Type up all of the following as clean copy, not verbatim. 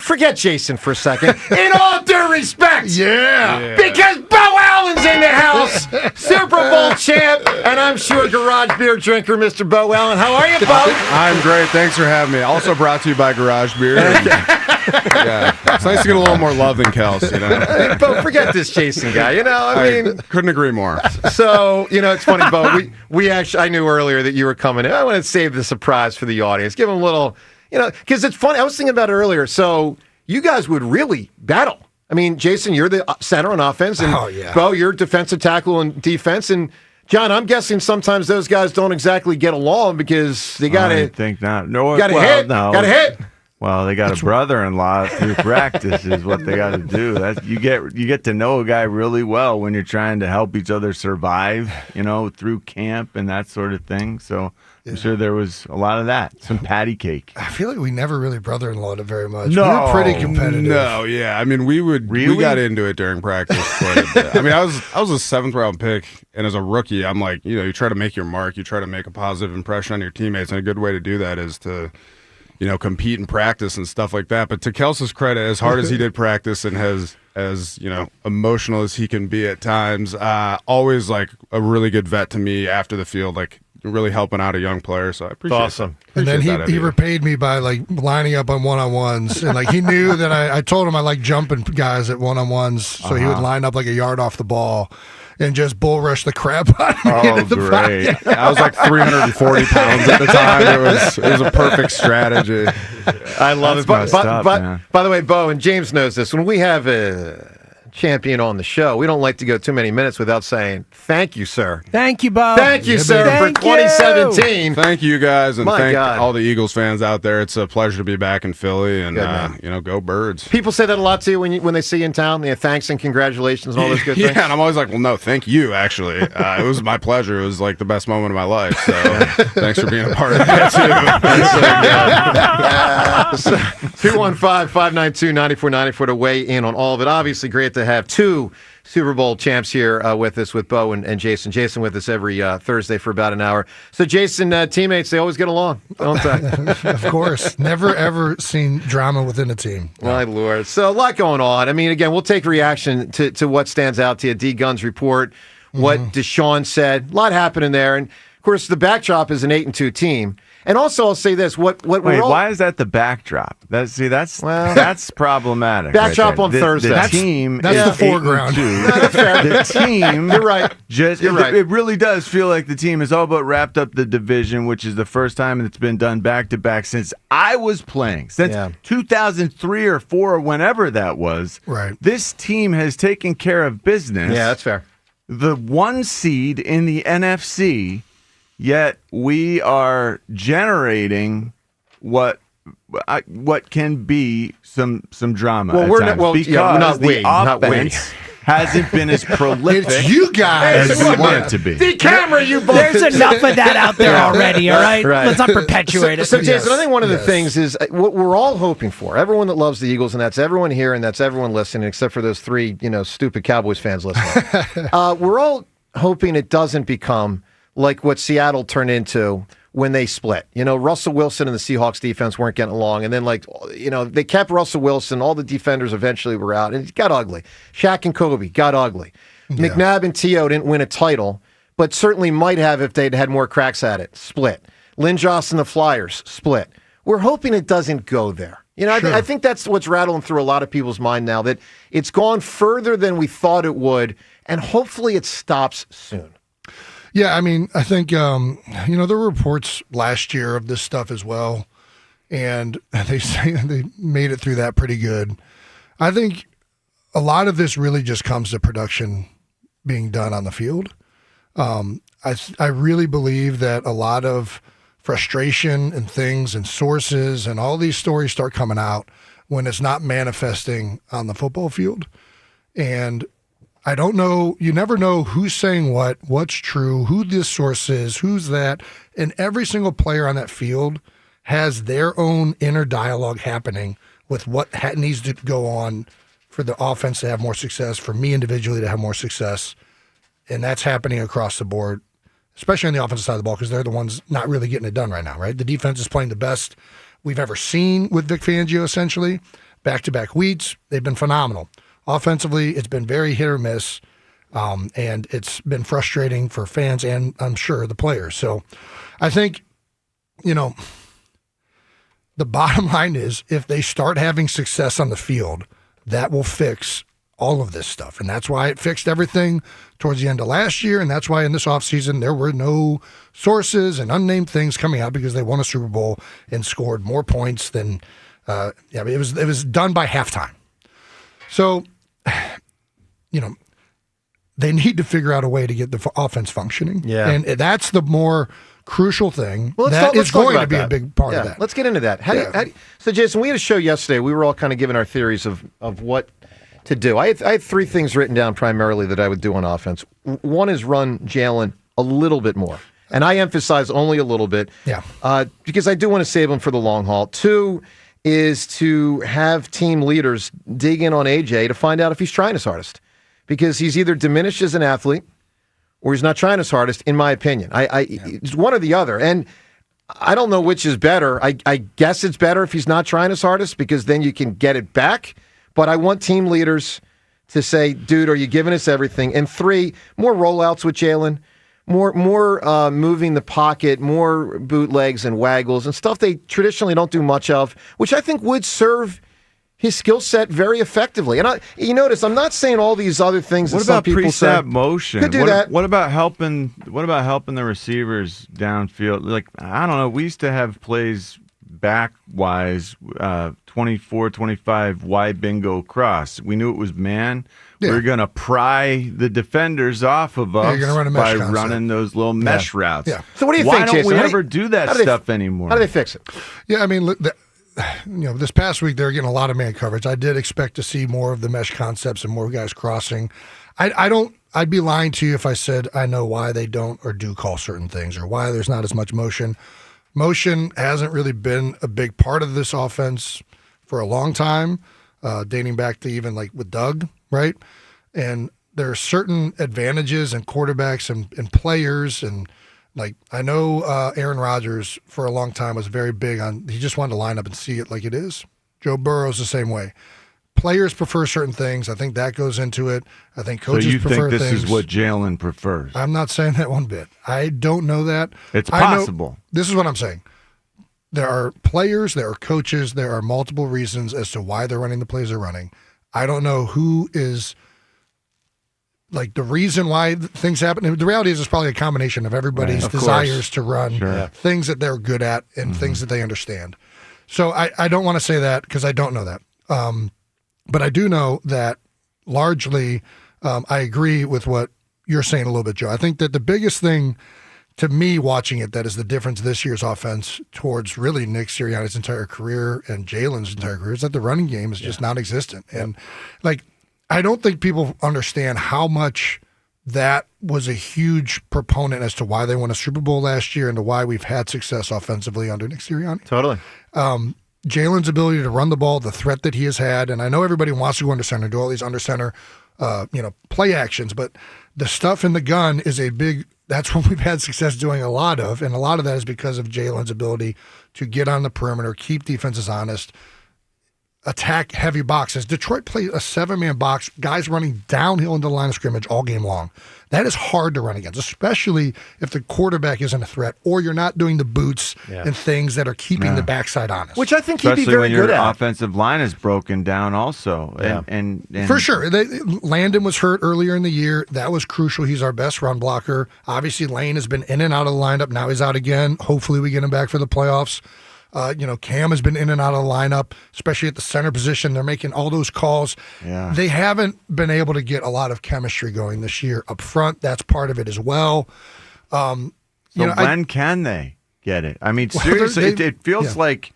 forget Jason for a second. In all due respect. Yeah. Because Beau Allen's in the house. Super Bowl champ. And I'm sure garage beer drinker, Mr. Beau Allen. How are you, Beau? I'm great. Thanks for having me. Also brought to you by Garage Beer. Yeah. It's nice to get a little more love than Kelce, you know? Hey, Beau, forget this Jason guy. You know, I mean. Couldn't agree more. So, you know, it's funny, Beau. We actually, I knew earlier that you were coming in. I want to save the surprise for the audience. Give them a little, you know, because it's funny. I was thinking about it earlier. So you guys would really battle. I mean, Jason, you're the center on offense, and Beau, you're defensive tackle and defense. And John, I'm guessing sometimes those guys don't exactly get along because they got to. I think not. No, got to hit. No. Got to hit. Well, they got a brother-in-law through practice is what they got to do. You get to know a guy really well when you're trying to help each other survive, you know, through camp and that sort of thing. So I'm sure there was a lot of that, some patty cake. I feel like we never really brother-in-lawed it very much. No. We were pretty competitive. No, yeah. I mean, we got into it during practice quite a bit. I mean, I was a 7th-round pick, and as a rookie, I'm like, you know, you try to make your mark, you try to make a positive impression on your teammates, and a good way to do that is to, you know, compete in practice and stuff like that. But to Kelce's credit, as hard as he did practice and as you know, emotional as he can be at times, always like a really good vet to me after the field, like really helping out a young player. So I appreciate awesome. And then he repaid me by like lining up on one-on-ones, and like he knew that I told him I like jumping guys at one-on-ones, so he would line up like a yard off the ball and just bull rush the crap out of me. Oh, great. I was like 340 pounds at the time. It was a perfect strategy. I love it. That's messed up, man. By the way, Beau, and James knows this, when we have a champion on the show, we don't like to go too many minutes without saying, thank you, sir. Thank you, Beau. Thank you, sir, Thank for 2017. Thank you guys, and My thank God. all the Eagles fans out there. It's a pleasure to be back in Philly, and Good, man. you know, go Birds. People say that a lot to you when they see you in town. They thanks and congratulations and all those good things. Yeah, and I'm always like, well, no, thank you, actually. It was my pleasure. It was like the best moment of my life, so thanks for being a part of that, too. 215-592-9494 to weigh in on all of it. Obviously, great to have two Super Bowl champs here with us, with Beau and Jason. Jason with us every Thursday for about an hour. So, Jason, teammates, they always get along, don't they? Of course. Never, ever seen drama within a team. My Lord. So, a lot going on. I mean, again, we'll take reaction to what stands out to you. D. Gunn's report, what Deshaun said. A lot happening there. And, of course, the backdrop is an 8-2 team. And also, I'll say this: Wait, why is that the backdrop? That's problematic. Backdrop right on Thursday. The team. That's the foreground. That's fair. The team. You're right. You're right. It really does feel like the team is all but wrapped up the division, which is the first time it's been done back to back since I was playing, since 2003 or 4 or whenever that was. Right. This team has taken care of business. Yeah, that's fair. The 1 seed in the NFC. Yet we are generating what can be some drama. Well, we're not. Well, because not we. the offense hasn't been as prolific. It's you guys. as we want it to be. The camera, you both. There's enough of that out there already, all right? Right. Let's not perpetuate it. So, Jason, I think one of the things is what we're all hoping for. Everyone that loves the Eagles, and that's everyone here, and that's everyone listening, except for those 3, stupid Cowboys fans listening. We're all hoping it doesn't become like what Seattle turned into when they split. Russell Wilson and the Seahawks defense weren't getting along. And then, they kept Russell Wilson. All the defenders eventually were out. And it got ugly. Shaq and Kobe got ugly. Yeah. McNabb and T.O. didn't win a title, but certainly might have if they'd had more cracks at it. Split. Lynn Joss and the Flyers. Split. We're hoping it doesn't go there. Sure. I think that's what's rattling through a lot of people's mind now, that it's gone further than we thought it would, and hopefully it stops soon. Yeah, I mean, I think, there were reports last year of this stuff as well, and they say they made it through that pretty good. I think a lot of this really just comes to production being done on the field. I really believe that a lot of frustration and things and sources and all these stories start coming out when it's not manifesting on the football field. And I don't know, you never know who's saying what's true, who this source is, who's that. And every single player on that field has their own inner dialogue happening with what needs to go on for the offense to have more success, for me individually to have more success. And that's happening across the board, especially on the offensive side of the ball, because they're the ones not really getting it done right now, right? The defense is playing the best we've ever seen with Vic Fangio, essentially. back-to-back weeks. They've been phenomenal. Offensively, it's been very hit or miss, and it's been frustrating for fans and, I'm sure, the players. So I think, the bottom line is if they start having success on the field, that will fix all of this stuff. And that's why it fixed everything towards the end of last year, and that's why in this offseason there were no sources and unnamed things coming out because they won a Super Bowl and scored more points than it was done by halftime. So, they need to figure out a way to get the offense functioning. Yeah. And that's the more crucial thing. Well, that is going to be that. a big part of that. Let's get into that. So, Jason, we had a show yesterday. We were all kind of giving our theories of what to do. I had three things written down primarily that I would do on offense. One is run Jalen a little bit more. And I emphasize only a little bit. Yeah. Because I do want to save him for the long haul. Two is to have team leaders dig in on AJ to find out if he's trying his hardest. Because he's either diminished as an athlete or he's not trying his hardest, in my opinion. It's one or the other. And I don't know which is better. I guess it's better if he's not trying his hardest because then you can get it back. But I want team leaders to say, dude, are you giving us everything? And three, more rollouts with Jalen, more moving the pocket, more bootlegs and waggles and stuff they traditionally don't do much of, which I think would serve his skill set very effectively. And you notice I'm not saying all these other things. What that some about people pre-snap say. motion? Could do that. What about helping the receivers downfield? Like, I don't know. We used to have plays back-wise, 24, 25, wide bingo cross. We knew it was man. Yeah. We were going to pry the defenders off of us by running those little mesh routes. Yeah. So what do you think, Jason? Why don't we ever do that stuff anymore? How do they fix it? Yeah, I mean, this past week they're getting a lot of man coverage. I did expect to see more of the mesh concepts and more guys crossing. I'd be lying to you if I said I know why they don't or do call certain things or why there's not as much motion. Motion hasn't really been a big part of this offense for a long time, dating back to even like with Doug, right? And there are certain advantages in quarterbacks and players. And like, I know Aaron Rodgers for a long time was very big on, he just wanted to line up and see it like it is. Joe Burrow's the same way. Players prefer certain things. I think that goes into it. I think coaches prefer things. So you think this is what Jalen prefers? I'm not saying that one bit. I don't know that. It's possible. This is what I'm saying. There are players, there are coaches, there are multiple reasons as to why they're running the plays they're running. I don't know who is like the reason why things happen. The reality is it's probably a combination of everybody's desires to run things that they're good at and things that they understand. So I don't want to say that because I don't know that. But I do know that largely I agree with what you're saying a little bit, Joe. I think that the biggest thing to me watching it that is the difference this year's offense towards really Nick Sirianni's entire career and Jalen's entire career is that the running game is just non-existent. And like, I don't think people understand how much that was a huge proponent as to why they won a Super Bowl last year and to why we've had success offensively under Nick Sirianni. Totally. Jalen's ability to run the ball, the threat that he has had, and I know everybody wants to go under center, do all these under center, play actions, but the stuff in the gun is that's what we've had success doing a lot of, and a lot of that is because of Jalen's ability to get on the perimeter, keep defenses honest, attack heavy boxes. Detroit played a 7-man box, guys running downhill into the line of scrimmage all game long. That is hard to run against, especially if the quarterback isn't a threat or you're not doing the boots and things that are keeping the backside honest. Which I think especially he'd be very good at. Especially when your offensive line is broken down also. Yeah. And for sure. Landon was hurt earlier in the year. That was crucial. He's our best run blocker. Obviously, Lane has been in and out of the lineup. Now he's out again. Hopefully we get him back for the playoffs. Cam has been in and out of the lineup, especially at the center position. They're making all those calls. Yeah. They haven't been able to get a lot of chemistry going this year up front. That's part of it as well. When can they get it? I mean, seriously, it feels like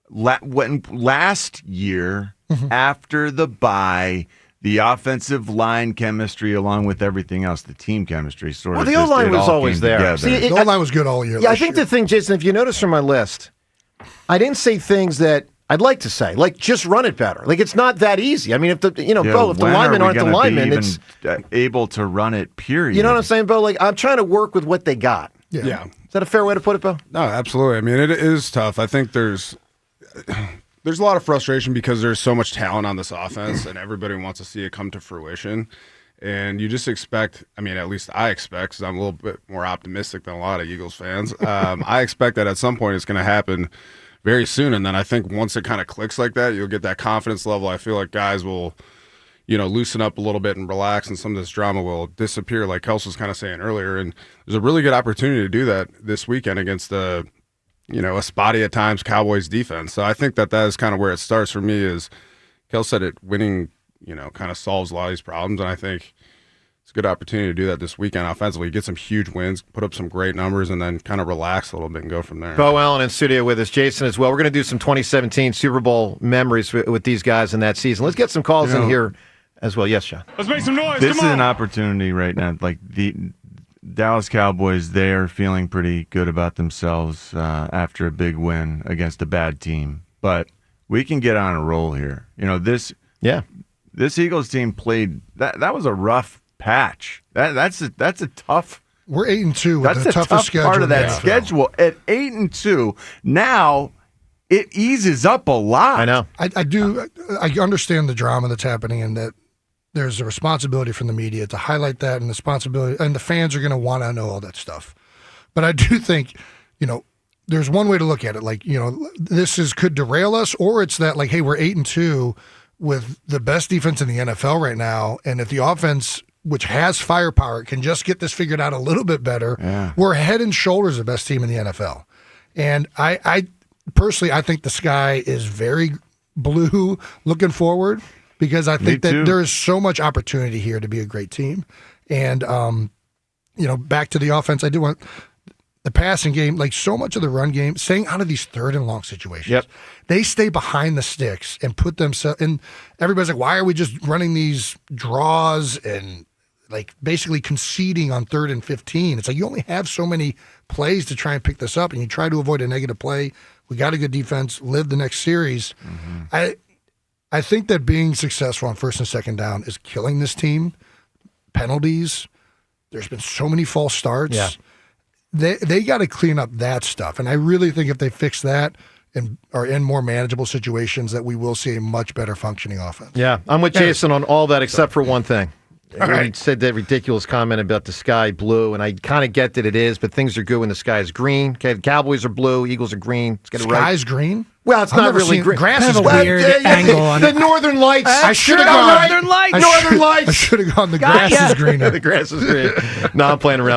when last year after the bye, the offensive line chemistry, along with everything else, the team chemistry, the O-line was always there. See, the O-line was good all year. Yeah, I think the thing, Jason, if you notice from my list, I didn't say things that I'd like to say, like just run it better. Like it's not that easy. I mean, if the linemen aren't the linemen, it's able to run it. Period. You know what I'm saying, Bo? Like I'm trying to work with what they got. Yeah. Is that a fair way to put it, Bo? No, absolutely. I mean, it is tough. I think there's there's a lot of frustration because there's so much talent on this offense, and everybody wants to see it come to fruition. And you just expect, I mean, at least I expect, because I'm a little bit more optimistic than a lot of Eagles fans. I expect that at some point it's going to happen very soon. And then I think once it kind of clicks like that, you'll get that confidence level. I feel like guys will, loosen up a little bit and relax, and some of this drama will disappear, like Kelce was kind of saying earlier. And there's a really good opportunity to do that this weekend against a spotty at times Cowboys defense. So I think that is kind of where it starts for me. Is Kelce said it, winning, kind of solves a lot of these problems. And I think it's a good opportunity to do that this weekend offensively. Get some huge wins, put up some great numbers, and then kind of relax a little bit and go from there. Beau Allen in studio with us, Jason as well. We're going to do some 2017 Super Bowl memories with these guys in that season. Let's get some calls in here as well. Yes, Sean. Let's make some noise. This is an opportunity right now. Like the Dallas Cowboys, they're feeling pretty good about themselves after a big win against a bad team. But we can get on a roll here. This Eagles team played. That was a rough patch. That's a tough. We're 8-2. That's the toughest schedule part of that schedule. At 8-2, now it eases up a lot. I know. I do. I understand the drama that's happening, and that there's a responsibility from the media to highlight that, and the responsibility, and the fans are going to want to know all that stuff. But I do think, there's one way to look at it. Like, this could derail us, or it's that, like, hey, we're 8-2 with the best defense in the NFL right now, and if the offense, which has firepower, can just get this figured out a little bit better, we're head and shoulders the best team in the NFL. And I personally, I think the sky is very blue looking forward, because I think that there is so much opportunity here to be a great team. And, back to the offense, I do want the passing game, like so much of the run game, staying out of these third and long situations. Yep. They stay behind the sticks and put themselves, and everybody's like, why are we just running these draws and like basically conceding on 3rd and 15? It's like you only have so many plays to try and pick this up, and you try to avoid a negative play. We got a good defense, live the next series. Mm-hmm. I think that being successful on 1st and 2nd down is killing this team. Penalties. There's been so many false starts. Yeah. They got to clean up that stuff. And I really think if they fix that and are in more manageable situations, that we will see a much better functioning offense. Yeah, I'm with Jason on all that except for one thing. He said that ridiculous comment about the sky blue, and I kind of get that it is, but things are good when the sky is green. Okay, the Cowboys are blue, Eagles are green. Let's get it right. Sky's green? Well, it's not really green. Grass kind is of a weird angle on the it. Northern Lights. I should have gone. Northern Lights. I should have gone. The grass is greener. The grass is green. No, I'm playing around.